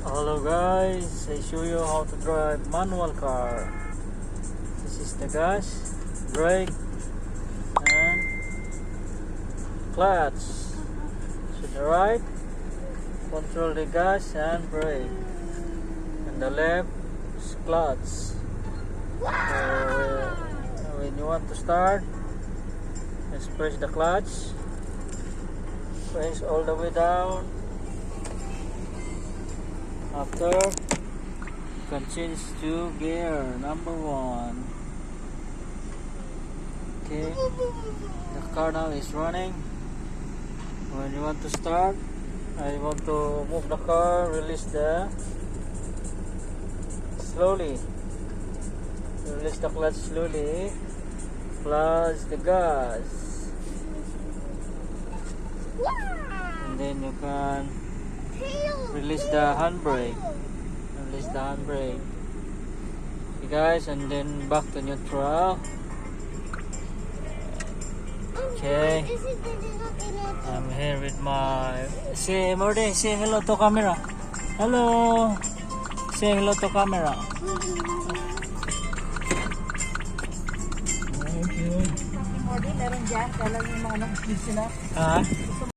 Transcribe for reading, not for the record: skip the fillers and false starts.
Hello guys, I show you how to drive manual car. This is the gas, brake, and clutch. To the right, control the gas and brake, and the left is clutch. So, when you want to start, just press the clutch, press all the way down. After, you can change to gear number 1. Okay, the car now is running. When you want to start, I want to move the car, release the slowly. Release the clutch slowly, plus the gas, and then you can release the handbrake. Release the handbrake. Okay guys, and then back to neutral. Okay. I'm here with my... Say, Morde, say hello to camera. Hello. Say hello to camera. Morde, meron dyan. Kaya lang yung mga nag-kiss sila. Ah?